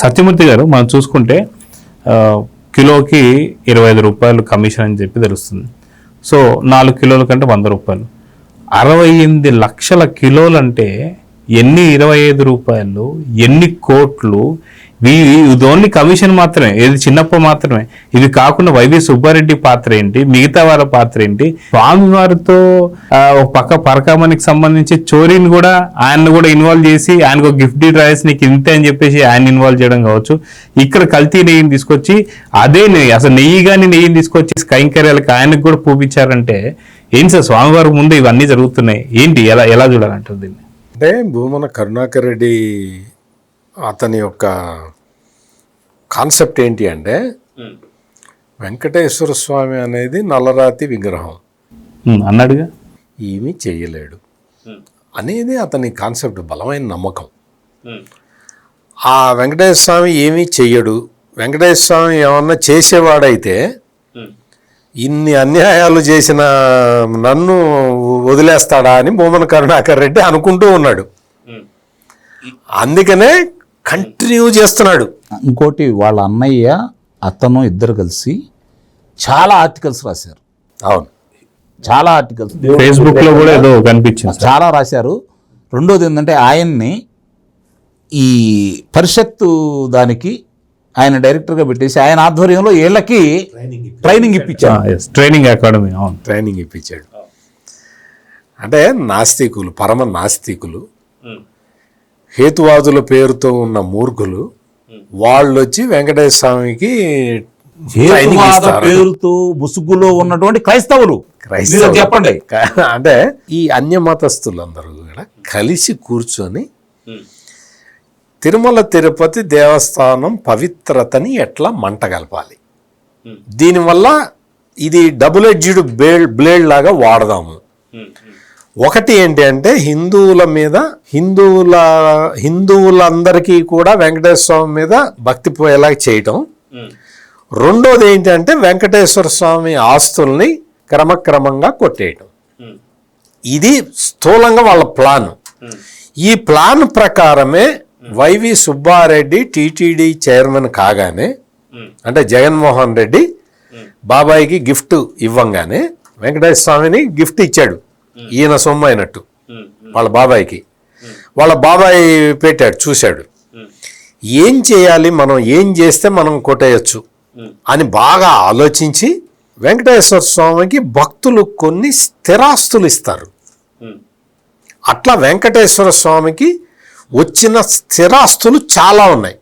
సత్యమూర్తి గారు మనం చూసుకుంటే కిలోకి 25 రూపాయలు కమిషన్ అని చెప్పి తెలుస్తుంది. సో 4 కిలోల కంటే 100 రూపాయలు, 68 లక్షల కిలోలు అంటే ఎన్ని 25 రూపాయలు, ఎన్ని కోట్లు. ఇది ఓన్లీ కమిషన్ మాత్రమే, ఇది చిన్నప్ప మాత్రమే. ఇవి కాకుండా వైవి సుబ్బారెడ్డి పాత్ర ఏంటి, మిగతా వారి పాత్ర ఏంటి, స్వామివారితో ఒక పక్క పరకామణికి సంబంధించి చోరీని కూడా ఆయన్ని కూడా ఇన్వాల్వ్ చేసి ఆయనకు ఒక గిఫ్ట్ రాసి నీకు ఇంతే అని చెప్పేసి ఆయన ఇన్వాల్వ్ చేయడం కావచ్చు. ఇక్కడ కల్తీ నెయ్యిని తీసుకొచ్చి అదే నెయ్యి, అసలు నెయ్యిని తీసుకొచ్చి కైంకర్యాలకు ఆయనకు కూడా పూపించారంటే ఏంటి సార్? స్వామివారి ముందు ఇవన్నీ జరుగుతున్నాయి ఏంటి, ఎలా చూడాలంటారు దీన్ని? అంటే భూమన కరుణాకర్ రెడ్డి అతని యొక్క కాన్సెప్ట్ ఏంటి అంటే, వెంకటేశ్వర స్వామి అనేది నల్లరాతి విగ్రహం అన్నాడుగా, ఏమీ చెయ్యలేడు అనేది అతని కాన్సెప్ట్, బలమైన నమ్మకం. ఆ వెంకటేశ్వర స్వామి ఏమీ చెయ్యడు, వెంకటేశ్వర స్వామి ఏమన్నా చేసేవాడైతే ఇన్ని అన్యాయాలు చేసిన నన్ను వదిలేస్తాడా అని భూమన కరుణాకర్ రెడ్డి అనుకుంటూ ఉన్నాడు. అందుకనే కంటిన్యూ చేస్తున్నాడు. ఇంకోటి, వాళ్ళ అన్నయ్య అతను ఇద్దరు కలిసి చాలా ఆర్టికల్స్ రాశారు. అవును, చాలా ఆర్టికల్స్ ఫేస్బుక్ లో కూడా ఏదో కనిపించింది, చాలా రాశారు. రెండోది ఏంటంటే, ఆయన్ని ఈ పరిషత్తు దానికి ఆయన డైరెక్టర్గా పెట్టేసి ఆయన ఆధ్వర్యంలో వీళ్ళకి ట్రైనింగ్ ఇప్పించాడు. ట్రైనింగ్ అకాడమీ, ట్రైనింగ్ ఇప్పించాడు. అంటే నాస్తికులు, పరమ నాస్తికులు, హేతువాదుల పేరుతో ఉన్న మూర్ఖులు వాళ్ళు వచ్చి వెంకటేశ్వర స్వామికి పేరుతో ముసుగులో ఉన్నటువంటి క్రైస్తవులు చెప్పండి. అంటే ఈ అన్య మతస్థులందరూ కూడా కలిసి కూర్చొని తిరుమల తిరుపతి దేవస్థానం పవిత్రతని ఎట్లా మంటగలపాలి, దీనివల్ల ఇది డబుల్ ఎడ్జ్డ్ బ్లేడ్ లాగా వాడదాము. ఒకటి ఏంటి అంటే, హిందువులందరికీ కూడా వెంకటేశ్వర స్వామి మీద భక్తి పోయేలా చేయటం. రెండోది ఏంటంటే, వెంకటేశ్వర స్వామి ఆస్తుల్ని క్రమక్రమంగా కొట్టేయటం. ఇది స్థూలంగా వాళ్ళ ప్లాన్. ఈ ప్లాన్ ప్రకారమే వైవి సుబ్బారెడ్డి టీటీడీ చైర్మన్ కాగానే, అంటే జగన్మోహన్ రెడ్డి బాబాయికి గిఫ్ట్ ఇవ్వంగానే వెంకటేశ్వర స్వామిని గిఫ్ట్ ఇచ్చాడు, ఈయన సొమ్ము అయినట్టు వాళ్ళ బాబాయికి. వాళ్ళ బాబాయ్ పెట్టాడు, చూశాడు ఏం చేయాలి, మనం ఏం చేస్తే మనం కొట్టేయచ్చు అని బాగా ఆలోచించి వెంకటేశ్వర స్వామికి భక్తులు కొన్ని స్థిరాస్తులు ఇస్తారు. అట్లా వెంకటేశ్వర స్వామికి వచ్చిన స్థిరాస్తులు చాలా ఉన్నాయి.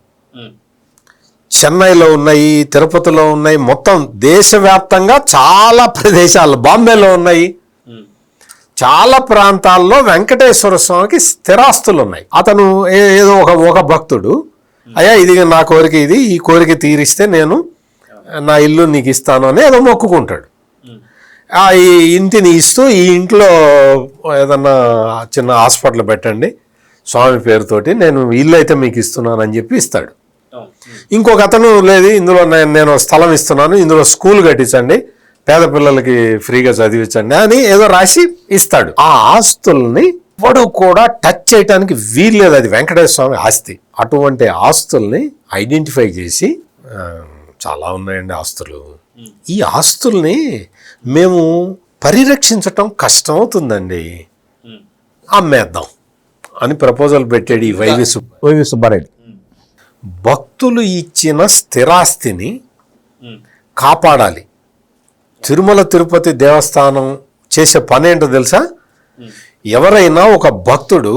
చెన్నైలో ఉన్నాయి, తిరుపతిలో ఉన్నాయి, మొత్తం దేశవ్యాప్తంగా చాలా ప్రదేశాలు, బాంబేలో ఉన్నాయి, చాలా ప్రాంతాల్లో వెంకటేశ్వర స్వామికి స్థిరాస్తులు ఉన్నాయి. అతను ఏదో ఒక భక్తుడు, అయ్యా ఇది నా కోరిక, ఈ కోరిక తీరిస్తే నేను నా ఇల్లు నీకు ఇస్తాను అని ఏదో మొక్కుకుంటాడు. ఈ ఇంటిని ఇస్తూ, ఈ ఇంట్లో ఏదన్నా చిన్న హాస్పిటల్ పెట్టండి స్వామి పేరుతోటి, నేను ఇల్లు అయితే మీకు ఇస్తున్నాను అని చెప్పి ఇస్తాడు. ఇంకొక అతను, లేదు ఇందులో నేను స్థలం ఇస్తున్నాను, ఇందులో స్కూల్ కట్టించండి, పేద పిల్లలకి ఫ్రీగా చదివించండి అని ఏదో రాసి ఇస్తాడు. ఆ ఆస్తుల్ని ఎవడు కూడా టచ్ చేయటానికి వీల్లేదు, అది వెంకటేశ్వర స్వామి ఆస్తి. అటువంటి ఆస్తుల్ని ఐడెంటిఫై చేసి, చాలా ఉన్నాయండి ఆస్తులు, ఈ ఆస్తుల్ని మేము పరిరక్షించటం కష్టం అవుతుందండి, అమ్మేద్దాం అని ప్రపోజల్ పెట్టాడు ఈ వైవి సుబ్బారెడ్డి. భక్తులు ఇచ్చిన స్థిరాస్తిని కాపాడాలి. తిరుమల తిరుపతి దేవస్థానం చేసే పని ఏంటో తెలుసా? ఎవరైనా ఒక భక్తుడు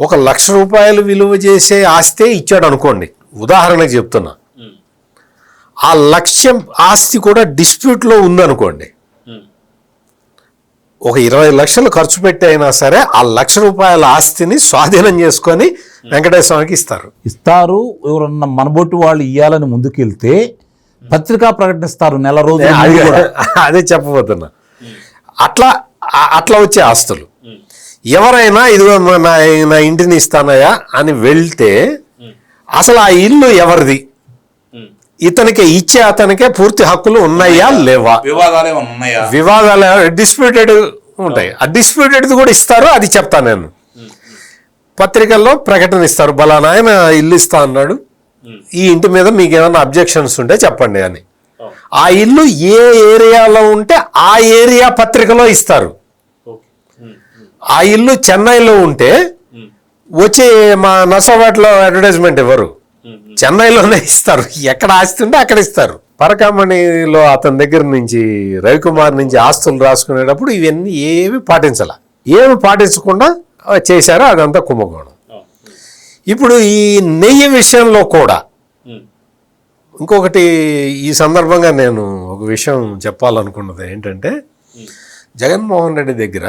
1,00,000 రూపాయలు విలువ చేసే ఆస్తే ఇచ్చాడు అనుకోండి, ఉదాహరణకు చెప్తున్నా, ఆ లక్ష్యం ఆస్తి కూడా డిస్ప్యూట్లో ఉందనుకోండి, ఒక 20 లక్షలు ఖర్చు పెట్టి అయినా సరే ఆ 1,00,000 రూపాయల ఆస్తిని స్వాధీనం చేసుకొని వెంకటేశ్వర స్వామికి ఇస్తారు. ఎవరన్నా మనబొట్టు వాళ్ళు ఇవ్వాలని ముందుకెళ్తే పత్రికా ప్రకటిస్తారు నెల రోజులు. అదే చెప్పబోతున్నా. అట్లా వచ్చే ఆస్తులు ఎవరైనా ఇదిగో నా ఇంటిని ఇస్తానయా అని వెళ్తే అసలు ఆ ఇల్లు ఎవరిది, ఇతనికి ఇచ్చే అతనికే పూర్తి హక్కులు ఉన్నాయా లేవా, వివాదాలు డిస్ప్యూటెడ్ ఉంటాయి, ఆ డిస్ప్యూటెడ్ కూడా ఇస్తారు, అది చెప్తాను నేను. పత్రికల్లో ప్రకటన ఇస్తారు, బలానా ఆయన ఇల్లు ఇస్తా అన్నాడు, ఈ ఇంటి మీద మీకు ఏమైనా అబ్జెక్షన్స్ ఉంటే చెప్పండి అని. ఆ ఇల్లు ఏ ఏరియాలో ఉంటే ఆ ఏరియా పత్రికలో ఇస్తారు. ఆ ఇల్లు చెన్నైలో ఉంటే వచ్చి మా నర్సాపేటలో అడ్వర్టైజ్మెంట్ ఇవ్వరు, చెన్నైలోనే ఇస్తారు. ఎక్కడ ఆస్తి ఉంటే అక్కడ ఇస్తారు. పరకామణిలో అతని దగ్గర నుంచి రవికుమార్ నుంచి ఆస్తులు రాసుకునేటప్పుడు ఇవన్నీ ఏమి పాటించకుండా చేశారో అదంతా కుంభకోణం. ఇప్పుడు ఈ నెయ్యి విషయంలో కూడా ఇంకొకటి ఈ సందర్భంగా నేను ఒక విషయం చెప్పాలనుకున్నది ఏంటంటే, జగన్మోహన్ రెడ్డి దగ్గర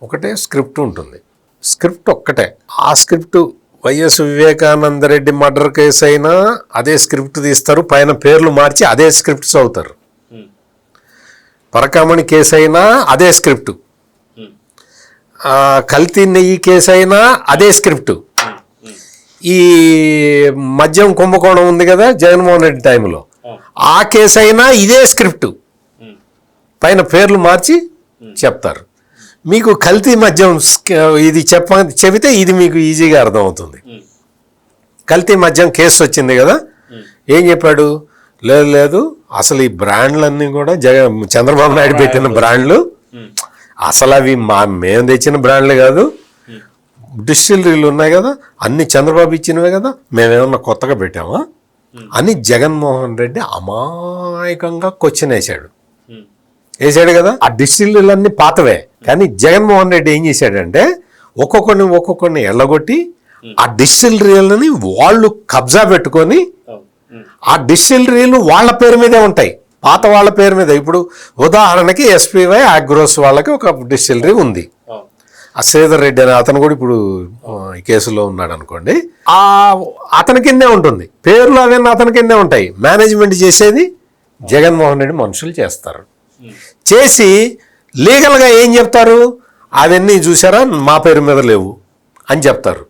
ఒకటే స్క్రిప్ట్ ఉంటుంది, స్క్రిప్ట్ ఒక్కటే. ఆ script YS Vivekananda Reddy murder case అయినా అదే స్క్రిప్ట్ తీస్తారు, పైన పేర్లు మార్చి అదే స్క్రిప్ట్ చదువుతారు. పరకామణి కేసు అయినా అదే స్క్రిప్ట్, కల్తీ నెయ్యి కేసు అయినా అదే స్క్రిప్ట్. ఈ మద్యం కుంభకోణం ఉంది కదా జగన్మోహన్ రెడ్డి టైంలో, ఆ కేసు అయినా ఇదే స్క్రిప్ట్, పైన పేర్లు మార్చి చెప్తారు. మీకు కల్తీ మద్యం ఇది చెబితే ఇది మీకు ఈజీగా అర్థమవుతుంది. కల్తీ మద్యం కేసు వచ్చింది కదా, ఏం చెప్పాడు, లేదు అసలు ఈ బ్రాండ్లన్నీ కూడా చంద్రబాబు నాయుడు పెట్టిన బ్రాండ్లు, అసలు అవి మేము తెచ్చిన బ్రాండ్లు కాదు, డిస్టిలరీలు ఉన్నాయి కదా అన్ని చంద్రబాబు ఇచ్చినవే కదా, మేమేమన్నా కొత్తగా పెట్టామా అని జగన్మోహన్ రెడ్డి అమాయకంగా క్వశ్చన్ వేసాడు కదా. ఆ డిస్టిలరీలన్నీ పాతవే, కానీ జగన్మోహన్ రెడ్డి ఏం చేశాడంటే ఒక్కొక్కరిని ఎల్లగొట్టి ఆ డిస్టిలరీలని వాళ్ళు కబ్జా పెట్టుకొని ఆ డిస్టిలరీలు వాళ్ళ పేరు మీదే ఉంటాయి, పాత వాళ్ళ పేరు మీద. ఇప్పుడు ఉదాహరణకి ఎస్పీవై అగ్రోస్ వాళ్ళకి ఒక డిస్టిలరీ ఉంది, ఆ శ్రీధర్ రెడ్డి అని అతను కూడా ఇప్పుడు ఈ కేసులో ఉన్నాడు అనుకోండి, అతని కిందే ఉంటుంది, పేర్లు అవన్నీ అతని కిందే ఉంటాయి. మేనేజ్మెంట్ చేసేది జగన్మోహన్ రెడ్డి మనుషులు చేస్తారు. చేసి లీగల్గా ఏం చెప్తారు, అవన్నీ చూసారా మా పేరు మీద లేవు అని చెప్తారు.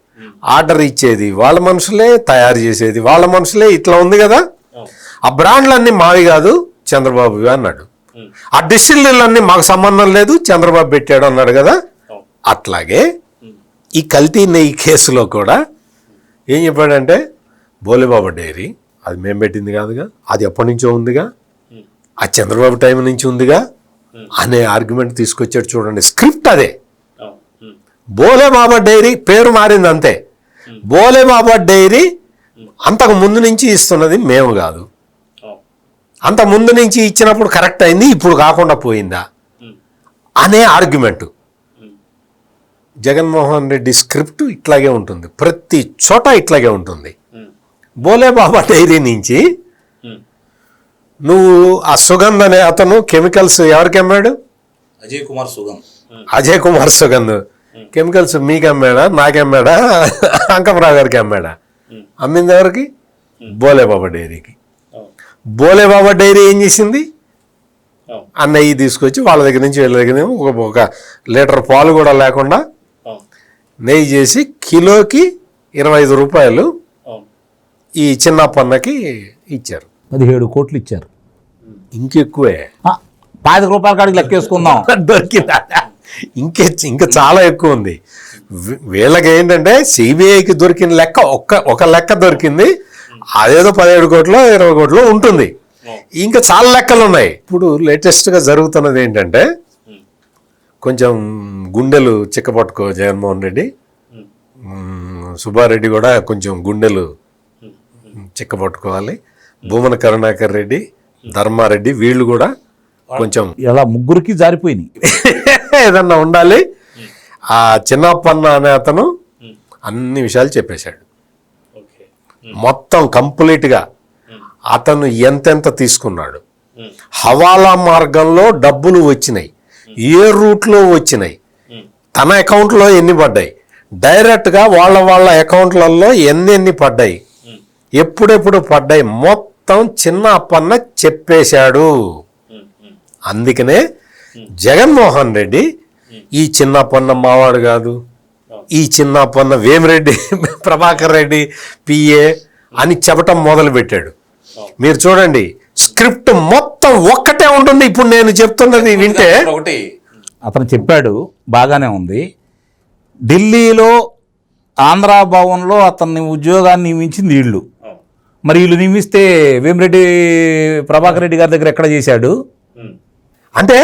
ఆర్డర్ ఇచ్చేది వాళ్ళ మనుషులే, తయారు చేసేది వాళ్ళ మనుషులే. ఇట్లా ఉంది కదా, ఆ బ్రాండ్లన్నీ మావి కాదు చంద్రబాబువి అన్నాడు. ఆ డిస్టిలరీలన్నీ మాకు సంబంధం లేదు చంద్రబాబు పెట్టాడు అన్నాడు కదా. అట్లాగే ఈ కల్తీ నెయ్యి కేసులో కూడా ఏం చెప్పాడంటే, బోలేబాబా డైరీ అది మేము పెట్టింది కాదుగా, అది ఎప్పటి నుంచో ఉందిగా, ఆ చంద్రబాబు టైం నుంచి ఉందిగా అనే ఆర్గ్యుమెంట్ తీసుకొచ్చాడు. చూడండి, స్క్రిప్ట్ అదే. బోలేబాబా డైరీ పేరు మారింది అంతే. బోలేబాబా డైరీ అంతకు ముందు నుంచి ఇస్తున్నది మేము కాదు, అంత ముందు నుంచి ఇచ్చినప్పుడు కరెక్ట్ అయింది, ఇప్పుడు కాకుండా పోయిందా అనే ఆర్గ్యుమెంటు. జగన్మోహన్ రెడ్డి స్క్రిప్ట్ ఇట్లాగే ఉంటుంది, ప్రతి చోట ఇట్లాగే ఉంటుంది. బోలేబాబా డైరీ నుంచి నువ్వు ఆ సుగంధ్ అనే అతను కెమికల్స్ ఎవరికి అమ్మాడు, అజయ్ కుమార్ సుగంధ్ కెమికల్స్ మీకు అమ్మాడా, నాకమ్మాడా, అంకమరావు గారికి అమ్మాడా? అమ్మింది ఎవరికి? బోలేబాబా డైరీకి. బోలేబాబా డైరీ ఏం చేసింది, ఆ నెయ్యి తీసుకొచ్చి వాళ్ళ దగ్గర నుంచి వీళ్ళ దగ్గర ఒక లీటర్ పాలు కూడా లేకుండా నెయ్యి చేసి కిలోకి 25 రూపాయలు ఈ చిన్నప్పన్నకి ఇచ్చారు. 17 కోట్లు ఇచ్చారు. ఇంకెక్కువే, 5 రూపాయల కాడికి లెక్కేసుకుందాం. దొరికిందా? ఇంకా చాలా ఎక్కువ ఉంది. వీళ్ళకి ఏంటంటే సిబిఐకి దొరికిన లెక్క ఒక లెక్క దొరికింది, అదేదో 17 కోట్లు 20 కోట్లు ఉంటుంది. ఇంకా చాలా లెక్కలు ఉన్నాయి. ఇప్పుడు లేటెస్ట్గా జరుగుతున్నది ఏంటంటే, కొంచెం గుండెలు చిక్కపట్టుకో జగన్మోహన్ రెడ్డి, సుబ్బారెడ్డి కూడా కొంచెం గుండెలు చిక్కపట్టుకోవాలి, భూమన కరుణాకర్ రెడ్డి, ధర్మారెడ్డి వీళ్ళు కూడా కొంచెం ఇలా ముగ్గురికి జారిపోయినాయి. ఏదన్నా ఉండాలి. ఆ చిన్నప్పన్న అనే అతను అన్ని విషయాలు చెప్పేశాడు మొత్తం కంప్లీట్గా. అతను ఎంతెంత తీసుకున్నాడు, హవాలా మార్గంలో డబ్బులు వచ్చినాయి, ఏ రూట్లో వచ్చినాయి, తన అకౌంట్లో ఎన్ని పడ్డాయి, డైరెక్ట్గా వాళ్ళ అకౌంట్లలో ఎన్ని పడ్డాయి, ఎప్పుడెప్పుడు పడ్డాయి, మొత్తం చిన్న అప్పన్న చెప్పేశాడు. అందుకనే జగన్మోహన్ రెడ్డి ఈ చిన్నప్పన్న మావాడు కాదు, ఈ చిన్నప్పన్న వేమిరెడ్డి ప్రభాకర్ రెడ్డి పిఏ అని చెప్పటం మొదలు పెట్టాడు. మీరు చూడండి, స్క్రిప్ట్ మొత్తం ఒక్కటే ఉంటుంది. ఇప్పుడు నేను చెప్తున్నది వింటే, అతను చెప్పాడు బాగానే ఉంది, ఢిల్లీలో ఆంధ్ర భవన్లో అతన్ని ఉద్యోగాన్ని నియమించింది వీళ్ళు. మరి వీళ్ళు నియమిస్తే వేమిరెడ్డి ప్రభాకర్ రెడ్డి గారి దగ్గర ఎక్కడ చేశాడు? అంటే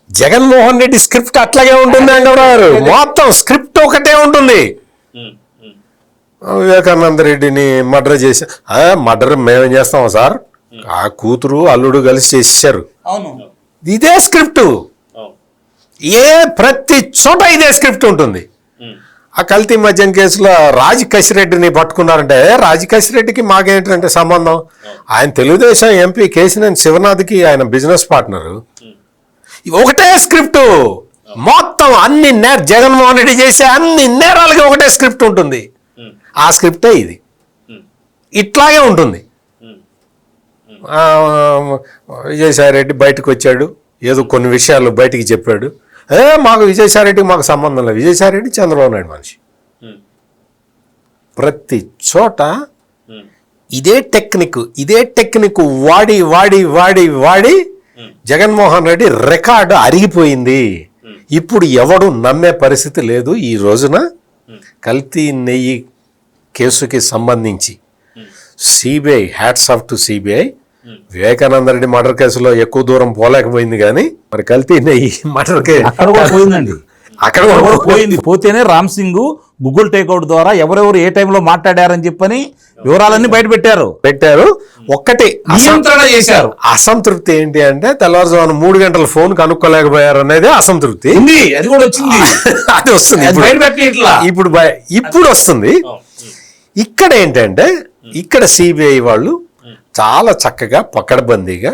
జగన్మోహన్ రెడ్డి స్క్రిప్ట్ అట్లాగే ఉంటుంది అంటారు. మొత్తం స్క్రిప్ట్ ఒకటే ఉంటుంది. వివేకానంద రెడ్డిని మర్డర్ చేసి మర్డర్ మేమేం చేస్తాం సార్, ఆ కూతురు అల్లుడు కలిసి చేసేసారు. ఇదే స్క్రిప్ట్, ప్రతి చోట ఇదే స్క్రిప్ట్ ఉంటుంది. ఆ కల్తీ మద్యం కేసులో రాజకశిరెడ్డిని పట్టుకున్నారంటే రాజకశిరెడ్డికి మాకేంటంటే సంబంధం? ఆయన తెలుగుదేశం ఎంపీ కేసినేని శివనాథ్కి ఆయన బిజినెస్ పార్ట్నరు. ఒకటే స్క్రిప్ట్ మొత్తం, అన్ని జగన్మోహన్ రెడ్డి చేసే అన్ని నేరాలకి ఒకటే స్క్రిప్ట్ ఉంటుంది. ఆ స్క్రిప్టే ఇది, ఇట్లాగే ఉంటుంది. విజయసాయిరెడ్డి బయటకు వచ్చాడు, ఏదో కొన్ని విషయాలు బయటికి చెప్పాడు. మాకు విజయసాయిరెడ్డికి మాకు సంబంధం లేదు. విజయసాయిరెడ్డి చంద్రబాబు నాయుడు మనిషి. ప్రతి చోట ఇదే టెక్నిక్ వాడి వాడి వాడి వాడి జగన్మోహన్ రెడ్డి రికార్డు అరిగిపోయింది. ఇప్పుడు ఎవడు నమ్మే పరిస్థితి లేదు. ఈ రోజున కల్తీ నెయ్యి కేసుకి సంబంధించి CBI, hats off to CBI, Vivekananda Reddy murder కేసులో ఎక్కువ దూరం పోలేకపోయింది, కానీ మరి కల్తీ నెయ్యి మర్డర్ అక్కడ కూడా పోయిందండి. అక్కడ కూడా పోయింది. పోతేనే రామ్ సింగ్ గూగుల్ టేక్అవుట్ ద్వారా ఎవరెవరు ఏ టైంలో మాట్లాడారని చెప్పని వివరాలన్నీ బయట పెట్టారు. ఒక్కటి నియంత్రణ చేశారు. అసంతృప్తి ఏంటి అంటే తెల్లవారుజామున 3 గంటల ఫోన్ కనుక్కోలేకపోయారు అనేది అసంతృప్తి. అది కూడా వచ్చింది, అది వస్తుంది ఇప్పుడు వస్తుంది. ఇక్కడ ఏంటంటే ఇక్కడ సిబిఐ వాళ్ళు చాలా చక్కగా పకడ్బందీగా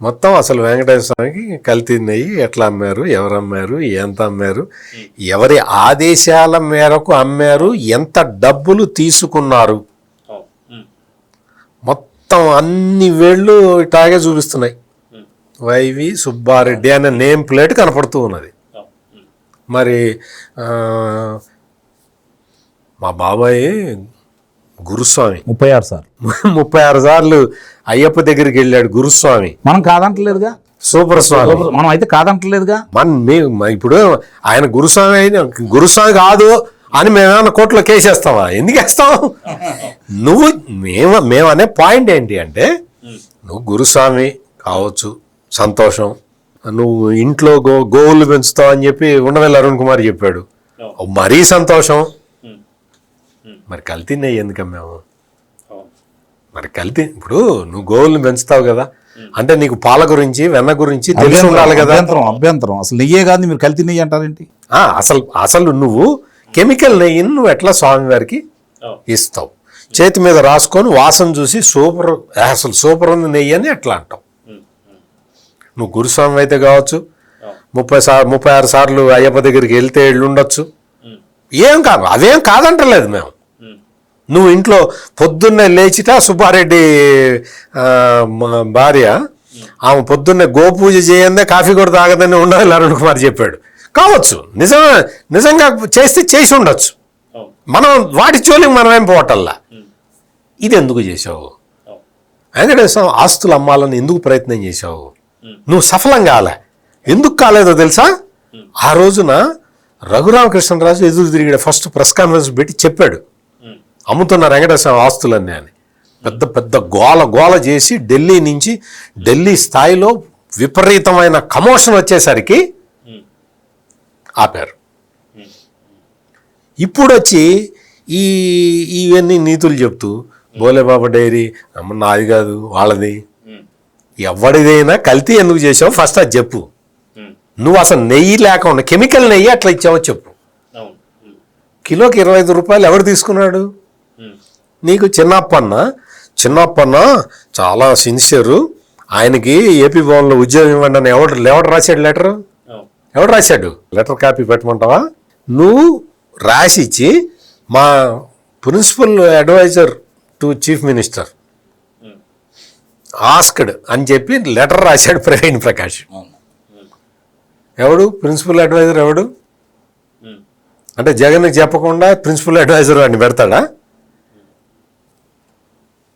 మొత్తం అసలు వెంకటేశ్వర స్వామికి కల్తీ నెయ్యి ఎట్లా అమ్మారు, ఎవరు అమ్మారు, ఎంత అమ్మారు, ఎవరి ఆదేశాల మేరకు అమ్మారు, ఎంత డబ్బులు తీసుకున్నారు, మొత్తం అన్ని వేళ్ళు ఇట్లాగే చూపిస్తున్నాయి. వైవి సుబ్బారెడ్డి అనే నేమ్ ప్లేట్ కనపడుతూ ఉన్నది. మరి మా బాబాయ్ గురుస్వామి 36 సార్లు అయ్యప్ప దగ్గరికి వెళ్ళాడు గురుస్వామి. మనం కాదంటలేదుగా, సూపర్ స్వామి మనం అయితే కాదంటలేదుగా. ఇప్పుడు ఆయన గురుస్వామి కాదు అని మేమేమన్నా కోర్టులో కేసేస్తావా? ఎందుకు వేస్తాం? మేమనే పాయింట్ ఏంటి అంటే, నువ్వు గురుస్వామి కావచ్చు, సంతోషం. నువ్వు ఇంట్లో గోవులు పెంచుతావు అని చెప్పి ఉండవల్లి అరుణ్ కుమార్ చెప్పాడు, మరీ సంతోషం. మరి కల్తీ నెయ్యి ఎందుకు అమ్మాము? మరి కల్తీ, ఇప్పుడు నువ్వు గోవులను పెంచుతావు కదా, అంటే నీకు పాల గురించి వెన్న గురించి తెలిసి ఉండాలి కదా. అభ్యంతరం అసలు నెయ్యే కాదు, మీరు కల్తీ నెయ్యి అంటారేంటి? అసలు నువ్వు కెమికల్ నెయ్యిని నువ్వు ఎట్లా స్వామివారికి ఇస్తావు? చేతి మీద రాసుకొని వాసన చూసి సూపర్ ఉంది నెయ్యి అని ఎట్లా అంటావు? నువ్వు గురుస్వామి అయితే కావచ్చు, 36 సార్లు అయ్యప్ప దగ్గరికి వెళ్తే వెళ్ళుండొచ్చు, ఏం కాదు, అదేం కాదంటలేదు మేము. నువ్వు ఇంట్లో పొద్దున్నే లేచిట సుబ్బారెడ్డి భార్య, ఆమె పొద్దున్నే గోపూజ చేయందే కాఫీ కూడా తాగదని ఉండాలి అరుణ్ కుమార్ చెప్పాడు కావచ్చు. నిజంగా చేసి ఉండొచ్చు. మనం వాటి చోలికి మనం ఏం పోవటల్లా. ఇది ఎందుకు చేసావు? వెంకటేశ్వర ఆస్తులు అమ్మాలని ఎందుకు ప్రయత్నం చేసావు? నువ్వు సఫలం కాలే. ఎందుకు కాలేదో తెలుసా? ఆ రోజున రఘురామకృష్ణరాజు ఎదురు తిరిగాడు. ఫస్ట్ ప్రెస్ కాన్ఫరెన్స్ పెట్టి చెప్పాడు, అమ్ముతున్నారు వెంకటేశ్వర ఆస్తులన్నీ అని. పెద్ద గోల చేసి ఢిల్లీ స్థాయిలో విపరీతమైన కమోషన్ వచ్చేసరికి ఆపారు. ఇప్పుడు వచ్చి ఇవన్నీ నీతులు చెప్తూ బోలేబాబా డైరీ నాది కాదు వాళ్ళది, ఎవరిదైనా కల్తీ ఎందుకు చేసావు ఫస్ట్ అది చెప్పు. నువ్వు అసలు నెయ్యి లేకుండా కెమికల్ నెయ్యి అట్లా ఇచ్చావో చెప్పు. కిలోకి 25 రూపాయలు ఎవరు తీసుకున్నాడు? నీకు చిన్నప్పన్న చాలా సిన్సియరు, ఆయనకి ఏపీ భవన్లో ఉద్యోగం ఇవ్వండి అని ఎవడు రాశాడు లెటర్? ఎవడు రాశాడు? లెటర్ కాపీ పెట్టమంటావా? నువ్వు రాసిచ్చి మా principal adviser to chief minister asked అని చెప్పి లెటర్ రాశాడు ప్రవీణ్ ప్రకాష్. ఎవడు ప్రిన్సిపల్ అడ్వైజర్? ఎవడు అంటే జగన్కి చెప్పకుండా ప్రిన్సిపల్ అడ్వైజర్ అని పెడతాడా?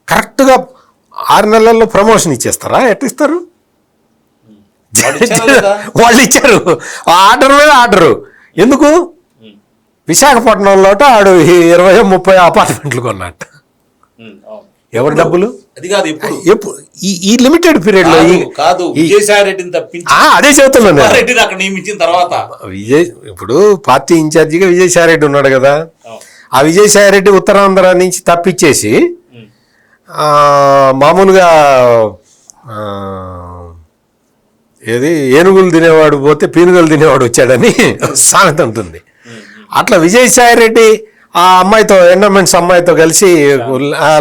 కరెక్ట్గా 6 నెలల్లో ప్రమోషన్ ఇచ్చేస్తారా? ఎట్టిస్తారు? వాళ్ళు ఇచ్చారు ఆర్డర్ మీద ఆర్డరు. ఎందుకు? విశాఖపట్నంలో ఆడు 20-30 అపార్ట్మెంట్లు కొన్నట్ట. ఎవరి డబ్బులు? అది కాదు ఎప్పుడు ఎప్పుడు ఈ లిమిటెడ్ పీరియడ్ లో కాదు విజయసాయి రెడ్డిని తప్పించి అదే చెబుతున్నాను నేను. రెడ్డిని అక్కడ నియమించిన తర్వాత ఇప్పుడు పార్టీ ఇన్ఛార్జిగా విజయసాయి రెడ్డి ఉన్నాడు కదా, ఆ విజయసాయి రెడ్డి ఉత్తరాంధ్ర నుంచి తప్పించేసి మామూలుగా ఏది ఏనుగులు తినేవాడు పోతే పీనుగలు తినేవాడు వచ్చాడని సామెత ఉంటుంది. అట్లా విజయసాయి రెడ్డి ఆ అమ్మాయితో ఎండోమెంట్స్ అమ్మాయితో కలిసి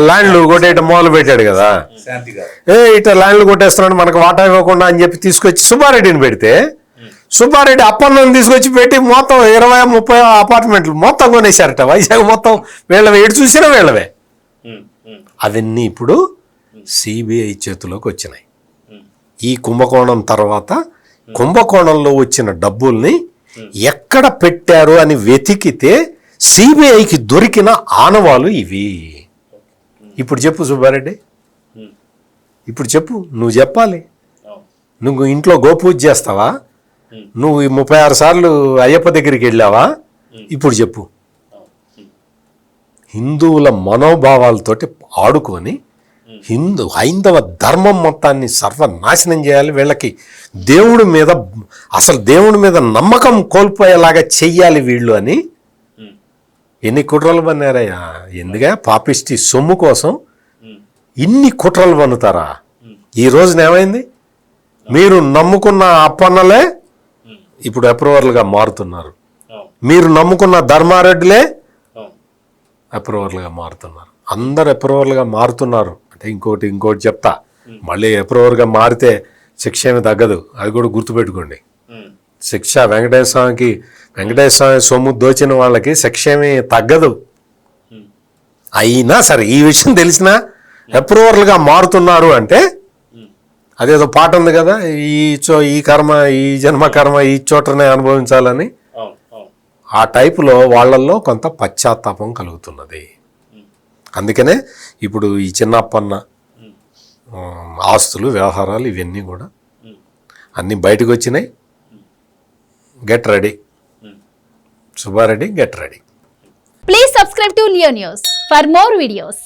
ల్యాండ్లు కొట్టేయడం మొదలు పెట్టాడు కదా. శాంతి గారు ఇట్లా ల్యాండ్లు కొట్టేస్తున్నాడు మనకు వాటా ఇవ్వకుండా అని చెప్పి తీసుకొచ్చి సుబ్బారెడ్డిని పెడితే సుబ్బారెడ్డి అప్పన్నం తీసుకొచ్చి పెట్టి మొత్తం 20-30 అపార్ట్మెంట్లు మొత్తం కొనేశారట. వైజాగ్ మొత్తం వీళ్ళవే, ఎటు చూసినా వీళ్ళవే. అవన్నీ ఇప్పుడు సిబిఐ చేతిలోకి వచ్చినాయి. ఈ కుంభకోణం తర్వాత కుంభకోణంలో వచ్చిన డబ్బుల్ని ఎక్కడ పెట్టారు అని వెతికితే సిబిఐకి దొరికిన ఆనవాలు ఇవి. ఇప్పుడు చెప్పు సుబ్బారెడ్డి, ఇప్పుడు చెప్పు, నువ్వు చెప్పాలి. నువ్వు ఇంట్లో గోపూజ చేస్తావా? నువ్వు 36 సార్లు అయ్యప్ప దగ్గరికి వెళ్ళావా? ఇప్పుడు చెప్పు. హిందువుల మనోభావాలతోటి ఆడుకొని హైందవ ధర్మం మొత్తాన్ని సర్వనాశనం చేయాలి. వీళ్ళకి దేవుడి మీద నమ్మకం కోల్పోయేలాగా చెయ్యాలి వీళ్ళు అని ఎన్ని కుట్రలు పన్నారయ్యా. ఎందుగా పాపిష్టి సొమ్ము కోసం ఇన్ని కుట్రలు పన్నుతారా? ఈ రోజున ఏమైంది? మీరు నమ్ముకున్న అప్పన్నలే ఇప్పుడు అప్రూవర్లుగా మారుతున్నారు. మీరు నమ్ముకున్న ధర్మారెడ్డిలే అప్రూవర్లుగా మారుతున్నారు. అందరు అప్రూవర్లుగా మారుతున్నారు అంటే ఇంకోటి చెప్తా. మళ్ళీ అప్రూవర్గా మారితే శిక్ష ఏమి తగ్గదు, అది కూడా గుర్తుపెట్టుకోండి. శిక్ష వెంకటేశ్వర స్వామి సొమ్ము దోచిన వాళ్ళకి శిక్ష ఏమీ తగ్గదు. అయినా సరే ఈ విషయం తెలిసినా అప్రూవర్లుగా మారుతున్నారు అంటే అదేదో పాట ఉంది కదా, ఈ కర్మ ఈ జన్మ కర్మ ఈ చోటనే అనుభవించాలని. ఆ టైపులో వాళ్ళల్లో కొంత పశ్చాత్తాపం కలుగుతున్నది. అందుకనే ఇప్పుడు ఈ చిన్నప్పన్న ఆస్తులు వ్యవహారాలు ఇవన్నీ కూడా అన్నీ బయటకు వచ్చినాయి. Get ready Subbareddy, get ready. Please subscribe to Leo News for more videos.